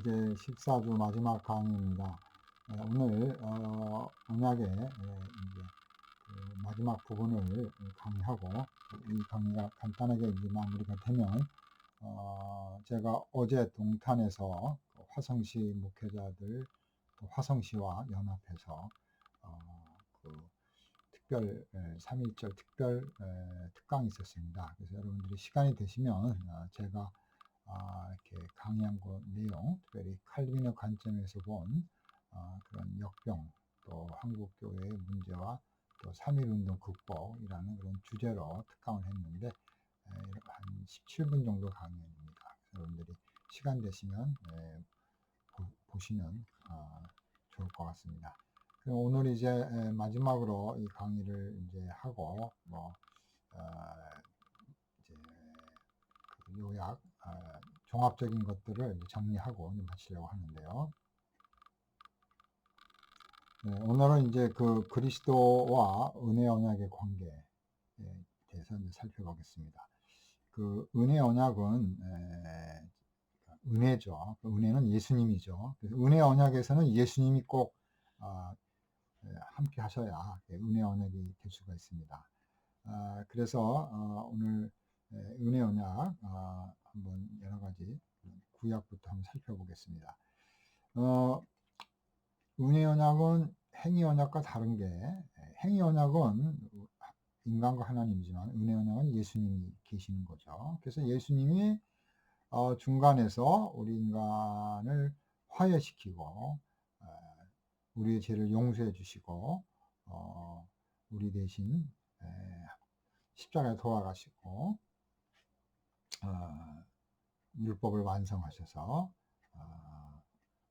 이제 14주 마지막 강의입니다. 오늘 언약의 이제 그 마지막 부분을 강의하고, 이 강의가 간단하게 이제 마무리가 되면 제가 어제 동탄에서 화성시 목회자들, 또 화성시와 연합해서 그 특별 3.1절 특별 특강이 있었습니다. 그래서 여러분들이 시간이 되시면 제가 이렇게 강의한 그 내용, 특별히 칼빈의 관점에서 본 그런 역병, 또 한국교회의 문제와 또 3.1운동 극복이라는 그런 주제로 특강을 했는데 한 17분 정도 강의입니다. 여러분들이 시간 되시면 보시면 좋을 것 같습니다. 오늘 이제 마지막으로 이 강의를 이제 하고 이제 그 요약 종합적인 것들을 이제 정리하고 마치려고 하는데요. 오늘은 이제 그 그리스도와 은혜 언약의 관계에 대해서 이제 살펴보겠습니다. 그 은혜 언약은 은혜죠. 은혜는 예수님이죠. 그래서 은혜 언약에서는 예수님이 꼭 함께 하셔야 은혜 언약이 될 수가 있습니다. 그래서 오늘 은혜 언약 한번 여러 가지 구약부터 한번 살펴보겠습니다. 은혜 언약은 행위 언약과 다른 게, 행위 언약은 인간과 하나님이지만 은혜 언약은 예수님이 계시는 거죠. 그래서 예수님이 중간에서 우리 인간을 화해시키고 우리의 죄를 용서해 주시고 우리 대신 십자가에 돌아가시고 율법을 완성하셔서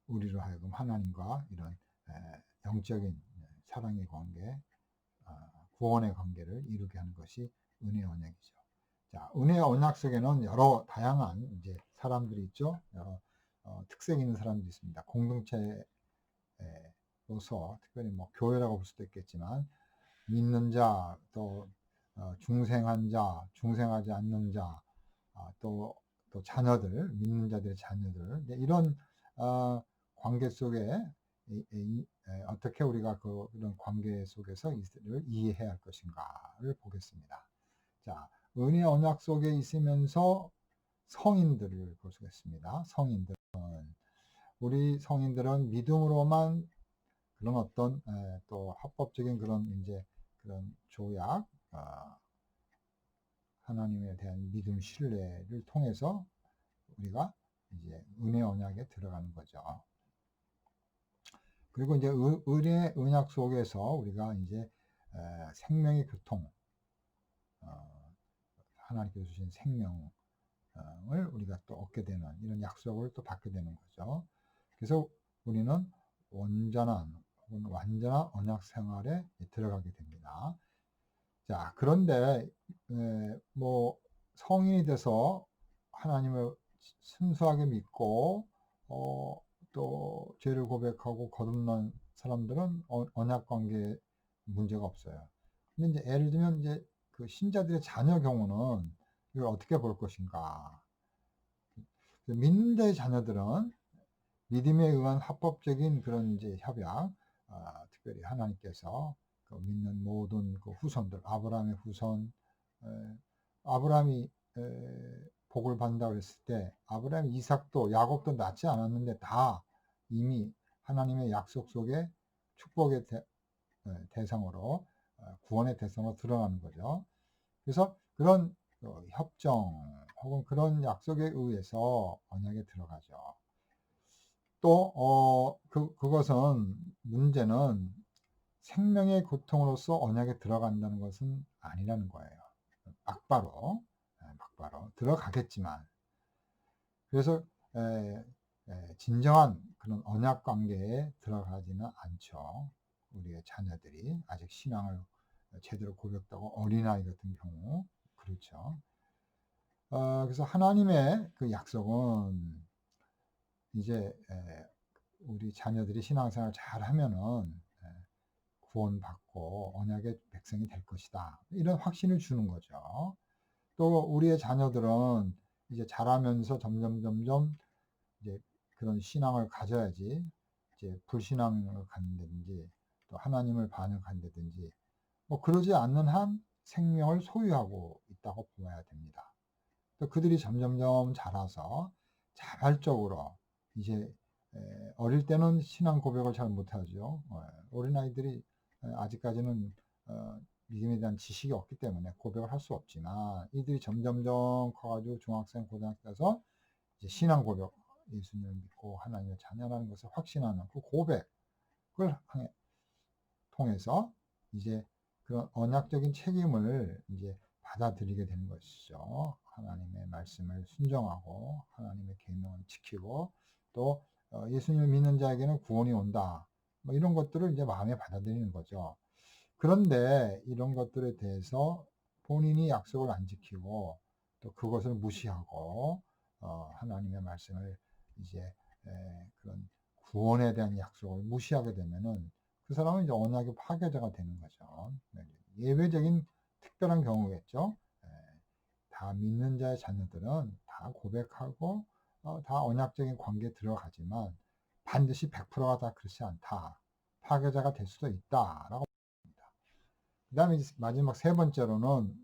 우리로 하여금 하나님과 이런 영적인 사랑의 관계, 구원의 관계를 이루게 하는 것이 은혜 언약이죠. 자, 은혜 언약 속에는 여러 다양한 이제 사람들이 있죠. 여러 특색 있는 사람들이 있습니다. 공동체로서 특별히 뭐 교회라고 볼 수도 있겠지만 믿는 자, 또 중생한 자, 중생하지 않는 자, 또 자녀들, 믿는 자들의 자녀들, 이런 관계 속에 어떻게 우리가 그런 관계 속에서 이들을 이해해야 할 것인가를 보겠습니다. 자, 은혜 언약 속에 있으면서 성인들을 볼 수가 있습니다. 성인들은, 우리 성인들은 믿음으로만 그런 어떤 또 합법적인 그런 이제 그런 조약, 하나님에 대한 믿음, 신뢰를 통해서 우리가 이제 은혜 언약에 들어가는 거죠. 그리고 이제 은혜 언약 속에서 우리가 이제 생명의 교통, 하나님께서 주신 생명을 우리가 또 얻게 되는 이런 약속을 또 받게 되는 거죠. 그래서 우리는 온전한 혹은 완전한 언약 생활에 들어가게 됩니다. 자, 그런데 뭐 성인이 돼서 하나님을 순수하게 믿고 또 죄를 고백하고 거듭난 사람들은 언약 관계에 문제가 없어요. 근데 이제 예를 들면 이제 그 신자들의 자녀 경우는 이걸 어떻게 볼 것인가? 믿는 자의 자녀들은 믿음에 의한 합법적인 그런 이제 협약, 특별히 하나님께서 그 믿는 모든 그 후손들, 아브라함의 후손, 아브라함이 복을 받는다고 했을 때 아브라함, 이삭도 야곱도 낳지 않았는데 다 이미 하나님의 약속 속에 축복의 대상으로 구원의 대상으로 들어가는 거죠. 그래서 그런 협정 혹은 그런 약속에 의해서 언약에 들어가죠. 또 그것은 문제는 생명의 고통으로서 언약에 들어간다는 것은 아니라는 거예요. 막바로 들어가겠지만, 그래서 진정한 그런 언약 관계에 들어가지는 않죠. 우리의 자녀들이 아직 신앙을 제대로 고백도 하고 어린아이 같은 경우 그렇죠. 그래서 하나님의 그 약속은 이제 우리 자녀들이 신앙생활 잘 하면은 구원받고 언약의 백성이 될 것이다, 이런 확신을 주는 거죠. 또 우리의 자녀들은 이제 자라면서 점점 이제 그런 신앙을 가져야지 이제 불신앙을 갖는다든지 또 하나님을 반역한다든지 뭐 그러지 않는 한 생명을 소유하고 있다고 보아야 됩니다. 또 그들이 점점점 자라서 자발적으로 이제 어릴 때는 신앙 고백을 잘 못하죠. 어린아이들이 아직까지는 믿음에 대한 지식이 없기 때문에 고백을 할 수 없지만 이들이 점점점 커가지고 중학생, 고등학교 가서 이제 신앙 고백, 예수님을 믿고 하나님의 자녀라는 것을 확신하는 그 고백을 통해서 이제 그런 언약적인 책임을 이제 받아들이게 되는 것이죠. 하나님의 말씀을 순종하고 하나님의 계명을 지키고 또 예수님을 믿는 자에게는 구원이 온다. 뭐 이런 것들을 이제 마음에 받아들이는 거죠. 그런데 이런 것들에 대해서 본인이 약속을 안 지키고 또 그것을 무시하고 하나님의 말씀을 이제 그런 구원에 대한 약속을 무시하게 되면은 그 사람은 이제 언약의 파괴자가 되는 거죠. 예외적인 특별한 경우겠죠. 다 믿는 자의 자녀들은 다 고백하고 다 언약적인 관계에 들어가지만 반드시 100%가 다 그렇지 않다. 파괴자가 될 수도 있다라고 봅니다. 그 다음에 마지막 세 번째로는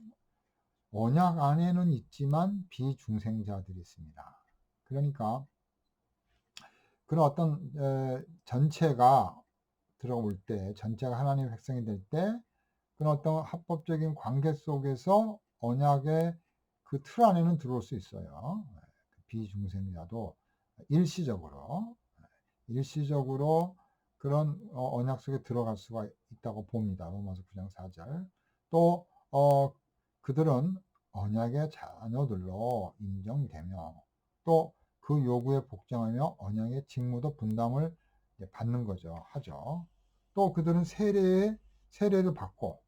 언약 안에는 있지만 비중생자들이 있습니다. 그러니까 그런 어떤 전체가 들어올 때, 전체가 하나님의 백성이 될 때, 그런 어떤 합법적인 관계 속에서 언약의 그 틀 안에는 들어올 수 있어요. 비중생자도 일시적으로 그런 언약 속에 들어갈 수가 있다고 봅니다. 로마서 9장 4절. 또 그들은 언약의 자녀들로 인정되며 또 그 요구에 복종하며 언약의 직무도 분담을 받는 거죠. 하죠. 또 그들은 세례를 받고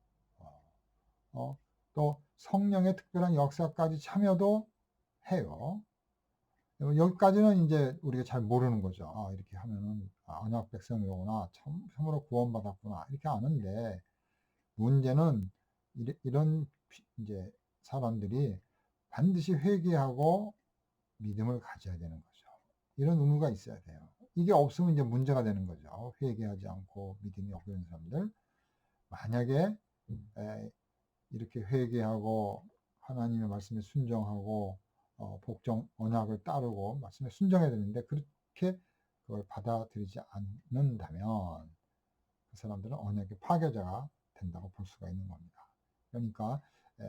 또 성령의 특별한 역사까지 참여도 해요. 여기까지는 이제 우리가 잘 모르는 거죠. 이렇게 하면은 언약 백성이구나, 참으로 구원받았구나 이렇게 아는데 문제는 이런 이제 사람들이 반드시 회개하고 믿음을 가져야 되는 거죠. 이런 의무가 있어야 돼요. 이게 없으면 이제 문제가 되는 거죠. 회개하지 않고 믿음이 없는 사람들. 만약에 이렇게 회개하고 하나님의 말씀에 순종하고 복종 언약을 따르고 말씀에 순종해야 되는데 그렇게 그걸 받아들이지 않는다면 그 사람들은 언약의 파괴자가 된다고 볼 수가 있는 겁니다. 그러니까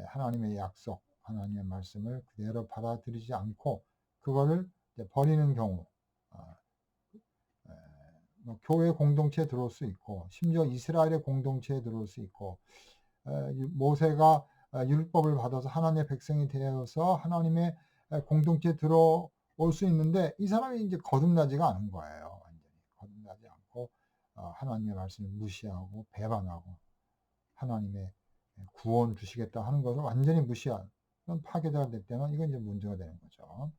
하나님의 약속, 하나님의 말씀을 그대로 받아들이지 않고 그거를 버리는 경우 뭐 교회 공동체에 들어올 수 있고 심지어 이스라엘의 공동체에 들어올 수 있고 모세가 율법을 받아서 하나님의 백성이 되어서 하나님의 공동체에 들어올 수 있는데 이 사람이 이제 거듭나지가 않은 거예요. 완전히 거듭나지 않고 하나님의 말씀을 무시하고 배반하고 하나님의 구원 주시겠다 하는 것을 완전히 무시한 그런 파괴자가 될 때는 이건 이제 문제가 되는 거죠.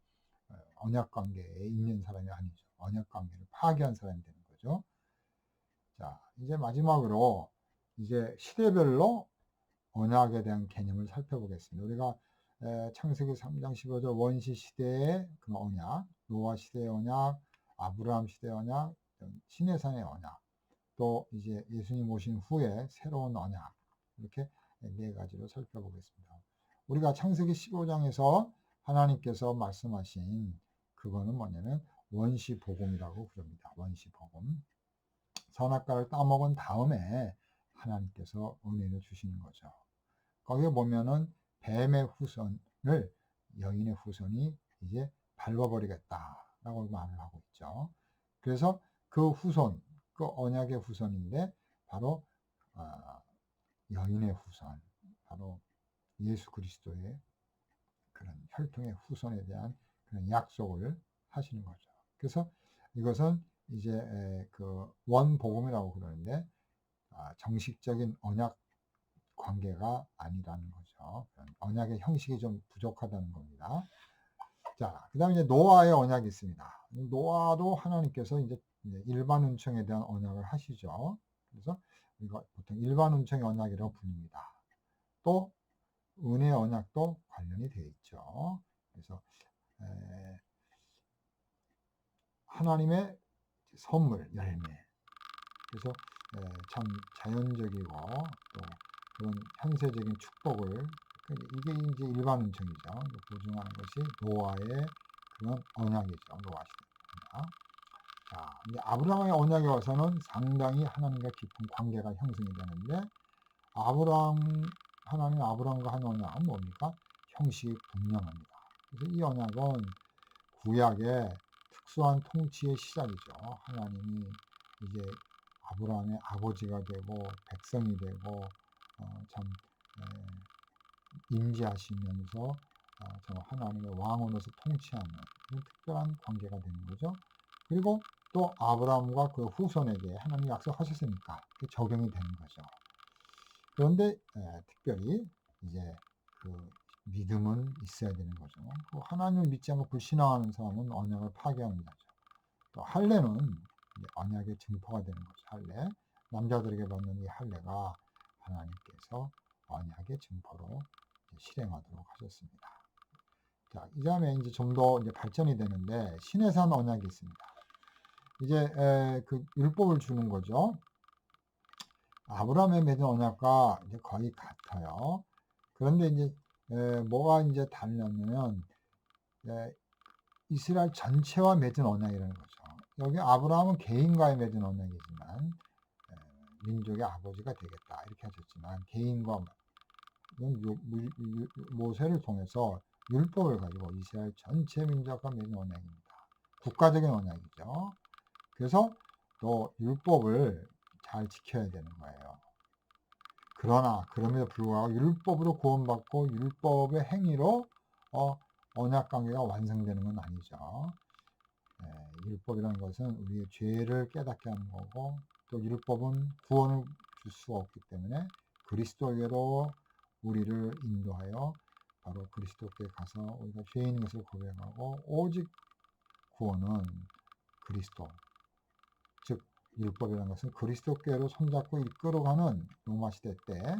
언약 관계에 있는 사람이 아니죠. 언약 관계를 파괴한 사람이 되는 거죠. 자, 이제 마지막으로 이제 시대별로 언약에 대한 개념을 살펴보겠습니다. 우리가 창세기 3장 15절 원시 시대의 그 언약, 노아 시대의 언약, 아브라함 시대의 언약, 시내산의 언약, 또 이제 예수님 오신 후에 새로운 언약 이렇게 네 가지로 살펴보겠습니다. 우리가 창세기 15장에서 하나님께서 말씀하신 그거는 뭐냐면 원시 복음이라고 부릅니다. 원시 복음. 선악과를 따먹은 다음에 하나님께서 은혜를 주시는 거죠. 거기에 보면은 뱀의 후손을 여인의 후손이 이제 밟아버리겠다라고 말을 하고 있죠. 그래서 그 후손, 그 언약의 후손인데 바로 여인의 후손, 바로 예수 그리스도의 그런 혈통의 후손에 대한 그런 약속을 하시는 거죠. 그래서 이것은 이제 그 원복음이라고 그러는데 정식적인 언약 관계가 아니라는 거죠. 언약의 형식이 좀 부족하다는 겁니다. 자, 그 다음에 이제 노아의 언약이 있습니다. 노아도 하나님께서 이제 일반 은총에 대한 언약을 하시죠. 그래서 이거 보통 일반 은총의 언약이라고 부릅니다. 또 은혜의 언약도 관련이 되어 있죠. 그래서 하나님의 선물, 열매. 그래서 참 자연적이고 또 그런 현세적인 축복을, 이게 이제 일반 은총이죠. 보증하는 것이 노아의 그런 언약이죠. 노아 시대 언약. 자, 이제 아브라함의 언약에 와서는 상당히 하나님과 깊은 관계가 형성이 되는데, 하나님 아브라함과 한 언약은 뭡니까? 형식이 분명합니다. 그래서 이 언약은 구약의 특수한 통치의 시작이죠. 하나님이 이제 아브라함의 아버지가 되고 백성이 되고 참 임재하시면서 참 하나님의 왕으로서 통치하는 이런 특별한 관계가 되는 거죠. 그리고 또 아브라함과 그 후손에게 하나님이 약속하셨으니까 그게 적용이 되는 거죠. 그런데 특별히 이제 그 믿음은 있어야 되는 거죠. 하나님을 믿지 않고 불신앙하는 사람은 언약을 파괴하는 거죠. 또 할례는 언약의 증거가 되는 거죠. 할례. 남자들에게 받는 이 할례가 하나님께서 언약의 증거로 실행하도록 하셨습니다. 자, 이 다음에 이제 좀 더 이제 발전이 되는데 시내산 언약이 있습니다. 이제 그 율법을 주는 거죠. 아브라함에 맺은 언약과 이제 거의 같아요. 그런데 이제 뭐가 이제 달랐냐면 이스라엘 전체와 맺은 언약이라는 거죠. 여기 아브라함은 개인과의 맺은 언약이지만 민족의 아버지가 되겠다 이렇게 하셨지만 개인과 모세를 통해서 율법을 가지고 이스라엘 전체 민족과 맺은 언약입니다. 국가적인 언약이죠. 그래서 또 율법을 잘 지켜야 되는 거예요. 그러나 그럼에도 불구하고 율법으로 구원받고 율법의 행위로 언약 관계가 완성되는 건 아니죠. 율법이라는 것은 우리의 죄를 깨닫게 하는 거고, 또 율법은 구원을 줄 수가 없기 때문에 그리스도에게로 우리를 인도하여 바로 그리스도께 가서 우리가 죄인인 것을 고백하고, 오직 구원은 그리스도, 즉 율법이라는 것은 그리스도께로 손잡고 이끌어가는 로마시대 때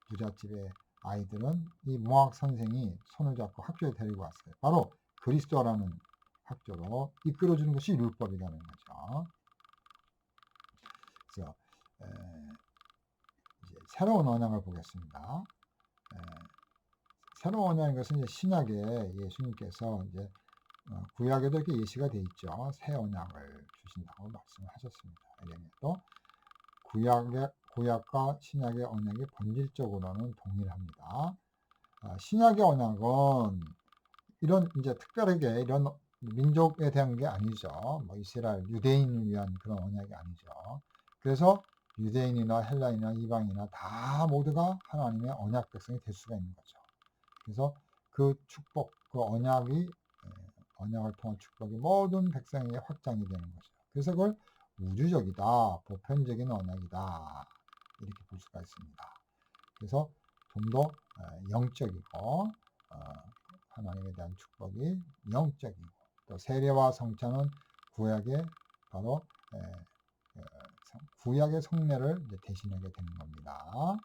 부잣집의 아이들은 이 모학 선생이 손을 잡고 학교에 데리고 왔어요. 바로 그리스도라는 학교로 이끌어주는 것이 율법이라는 거죠. 그래서 이제 새로운 언약을 보겠습니다. 새로운 언약인 것은 이제 신약에 예수님께서 이제 구약에도 이렇게 예시가 돼 있죠. 새 언약을 주신다고 말씀하셨습니다. 에레미야도 구약과 신약의 언약이 본질적으로는 동일합니다. 신약의 언약은 이런 이제 특별하게 이런 민족에 대한 게 아니죠. 뭐 이스라엘 유대인을 위한 그런 언약이 아니죠. 그래서 유대인이나 헬라인이나 이방인이나 다 모두가 하나님의 언약 백성이 될 수가 있는 거죠. 그래서 그 축복, 그 언약을 통한 축복이 모든 백성에게 확장이 되는 거죠. 그래서 그걸 우주적이다, 보편적인 언약이다 이렇게 볼 수가 있습니다. 그래서 좀 더 영적이고 하나님에 대한 축복이 영적이고, 또 세례와 성찬은 구약의 바로 구약의 성례를 대신하게 되는 겁니다.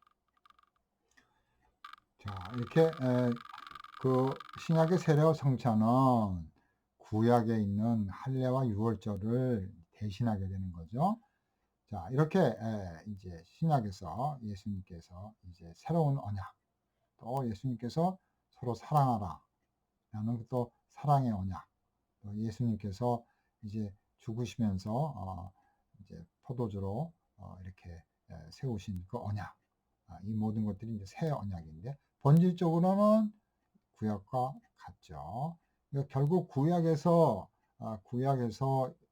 자, 이렇게 그 신약의 세례와 성찬은 구약에 있는 할례와 유월절을 대신하게 되는 거죠. 자, 이렇게 이제 신약에서 예수님께서 이제 새로운 언약, 또 예수님께서 서로 사랑하라 라는 또 사랑의 언약, 또 예수님께서 이제 죽으시면서 이제 포도주로 이렇게 세우신 그 언약, 이 모든 것들이 이제 새 언약인데 본질적으로는 구약과 같죠. 그러니까 결국 구약에서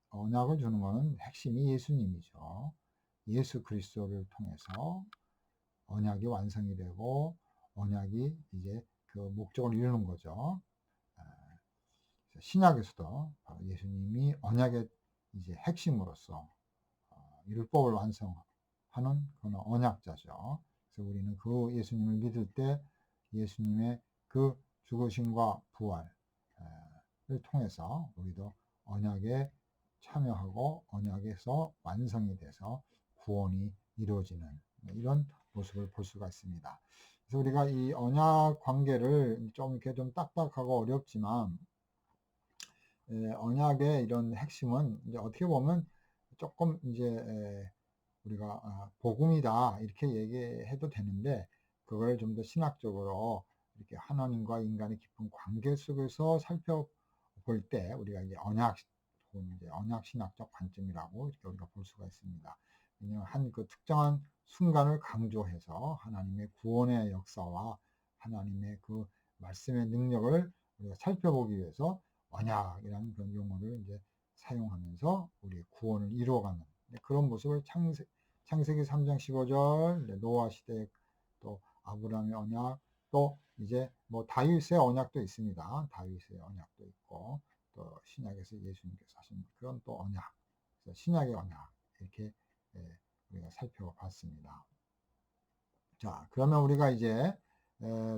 언약을 주는 것은 핵심이 예수님이죠. 예수 그리스도를 통해서 언약이 완성이 되고 언약이 이제 그 목적을 이루는 거죠. 신약에서도 바로 예수님이 언약의 이제 핵심으로서 율법을 완성하는 그런 언약자죠. 그래서 우리는 그 예수님을 믿을 때 예수님의 그 죽으심과 부활을 통해서 우리도 언약에 참여하고 언약에서 완성이 돼서 구원이 이루어지는 이런 모습을 볼 수가 있습니다. 그래서 우리가 이 언약 관계를 좀 이렇게 좀 딱딱하고 어렵지만 언약의 이런 핵심은 이제 어떻게 보면 조금 이제 우리가 복음이다 이렇게 얘기해도 되는데, 그걸 좀 더 신학적으로 이렇게 하나님과 인간의 깊은 관계 속에서 살펴볼 때 우리가 이제 언약 혹은 이제 언약 신학적 관점이라고 이렇게 우리가 볼 수가 있습니다. 왜냐하면 한 그 특정한 순간을 강조해서 하나님의 구원의 역사와 하나님의 그 말씀의 능력을 우리가 살펴보기 위해서 언약이라는 그런 용어를 이제 사용하면서 우리의 구원을 이루어가는 그런 모습을 창세기 3장 15절, 노아 시대, 또 아브라함의 언약, 또 이제 뭐 다윗의 언약도 있습니다. 다윗의 언약도 있고, 또 신약에서 예수님께서 하신 그런 또 언약, 그래서 신약의 언약 이렇게 우리가 살펴봤습니다. 자, 그러면 우리가 이제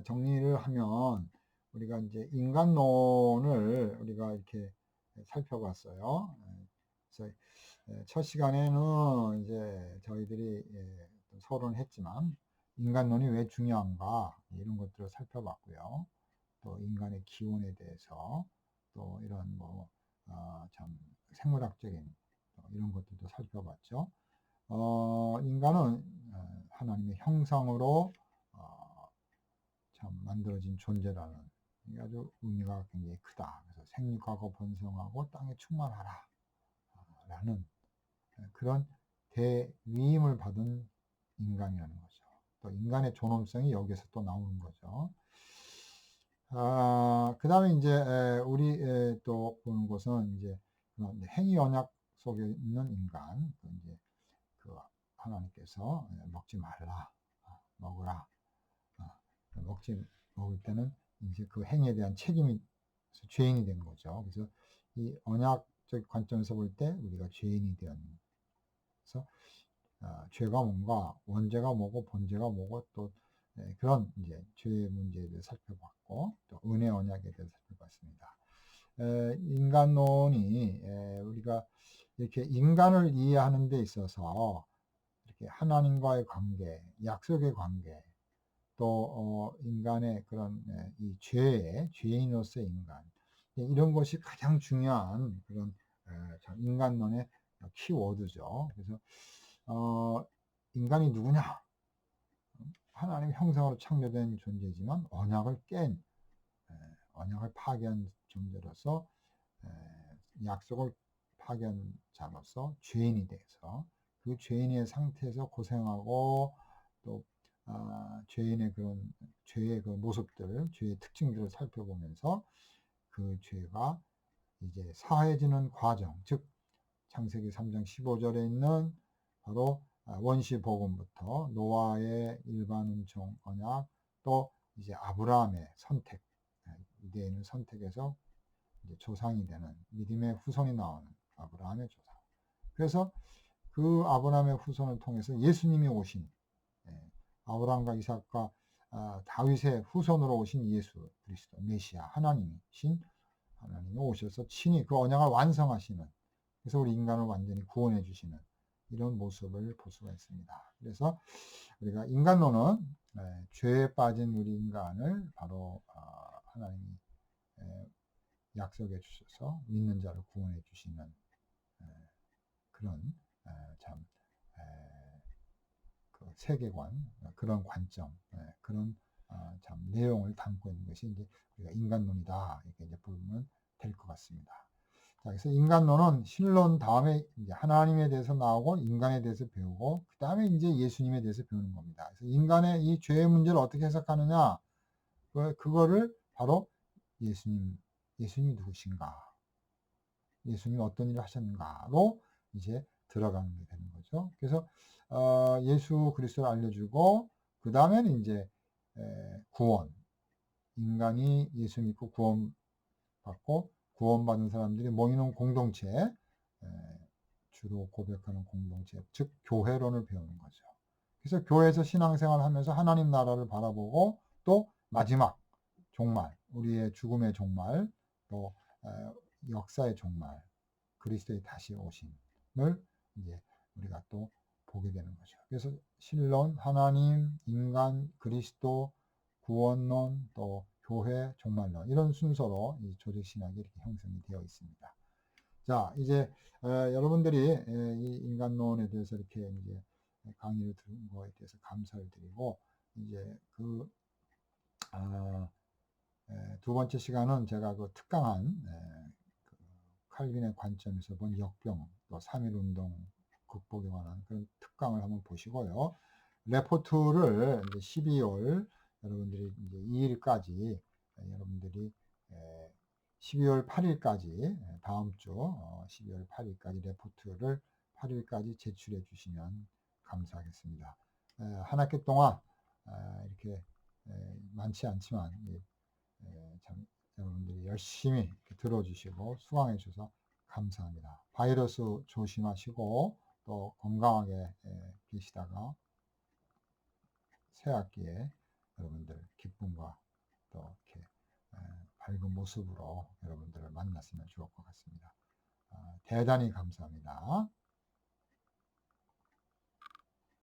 정리를 하면 우리가 이제 인간론을 우리가 이렇게 살펴봤어요. 그래서 첫 시간에는 이제 저희들이 서론을 했지만 인간론이 왜 중요한가 이런 것들을 살펴봤고요. 또 인간의 기원에 대해서 또 이런 참 생물학적인 이런 것들도 살펴봤죠. 인간은 하나님의 형상으로 참 만들어진 존재라는 이게 아주 의미가 굉장히 크다. 그래서 생육하고 번성하고 땅에 충만하라 라는 그런 대위임을 받은 인간이라는 거죠. 또 인간의 존엄성이 여기서 또 나오는 거죠. 그 다음에 이제 우리 또 보는 것은 이제 행위 언약 속에 있는 인간, 이제 그 하나님께서 먹지 말라, 먹으라, 먹을 때는 이제 그 행위에 대한 책임이 죄인이 된 거죠. 그래서 이 언약적 관점에서 볼 때 우리가 죄인이 되었는. 그래서 죄가 뭔가, 원죄가 뭐고 본죄가 뭐고 또 그런 이제 죄의 문제에 대해 살펴봤고, 또 은혜 언약에 대해서 살펴봤습니다. 인간론이 우리가 이렇게 인간을 이해하는 데 있어서 이렇게 하나님과의 관계, 약속의 관계, 또 인간의 그런 이 죄인으로서의 인간, 이런 것이 가장 중요한 그런 인간론의 키워드죠. 그래서 인간이 누구냐? 하나님의 형상으로 창조된 존재지만 언약을 깬, 언약을 파괴한 존재로서, 약속을 파괴한 자로서 죄인이 돼서 그 죄인의 상태에서 고생하고, 또 죄인의 그런 죄의 그 모습들, 죄의 특징들을 살펴보면서 그 죄가 이제 사해지는 과정, 즉 창세기 3장 15절에 있는 바로 원시 복음부터 노아의 일반 은총 언약, 또 이제 아브라함의 선택, 유대인을 선택해서 이제 조상이 되는 믿음의 후손이 나오는 아브라함의 조상. 그래서 그 아브라함의 후손을 통해서 예수님이 오신, 아브라함과 이삭과 다윗의 후손으로 오신 예수 그리스도 메시아 하나님이신 하나님이 오셔서 친히 그 언약을 완성하시는, 그래서 우리 인간을 완전히 구원해 주시는 이런 모습을 볼 수가 있습니다. 그래서 우리가 인간론은 죄에 빠진 우리 인간을 바로 하나님이 약속해 주셔서 믿는 자를 구원해 주시는 그런 참 그 세계관, 그런 관점, 그런 참 내용을 담고 있는 것이 이제 우리가 인간론이다 이렇게 이제 보면 될 것 같습니다. 자, 그래서 인간론은 신론 다음에 이제 하나님에 대해서 나오고 인간에 대해서 배우고 그 다음에 이제 예수님에 대해서 배우는 겁니다. 그래서 인간의 이 죄의 문제를 어떻게 해석하느냐, 그거를 바로 예수님이 누구신가, 예수님이 어떤 일을 하셨는가로 이제 들어가는 게 되는 거죠. 그래서 예수 그리스도를 알려주고 그 다음에는 이제 구원, 인간이 예수 믿고 구원받고 구원받은 사람들이 모이는 공동체, 주로 고백하는 공동체, 즉 교회론을 배우는 거죠. 그래서 교회에서 신앙생활을 하면서 하나님 나라를 바라보고 또 마지막 종말, 우리의 죽음의 종말, 또 역사의 종말, 그리스도의 다시 오심을 이제 우리가 또 보게 되는 거죠. 그래서 신론, 하나님, 인간, 그리스도, 구원론, 또 교회, 종말론 이런 순서로 이 조직 신학이 이렇게 형성이 되어 있습니다. 자, 이제 여러분들이 이 인간론에 대해서 이렇게 이제 강의를 들은 거에 대해서 감사를 드리고 이제 그 두 번째 시간은 제가 그 특강한 그 칼빈의 관점에서 본 역병 또 3.1운동 극복에 관한 그런 특강을 한번 보시고요. 레포트를 이제 12월 여러분들이 이제 2일까지 여러분들이 12월 8일까지 다음 주 12월 8일까지 레포트를 8일까지 제출해 주시면 감사하겠습니다. 한 학기 동안 이렇게 많지 않지만 참 여러분들이 열심히 들어주시고 수강해 주셔서 감사합니다. 바이러스 조심하시고 또 건강하게 계시다가 새 학기에 여러분들 기쁨과 또 이렇게 밝은 모습으로 여러분들을 만났으면 좋을 것 같습니다. 대단히 감사합니다.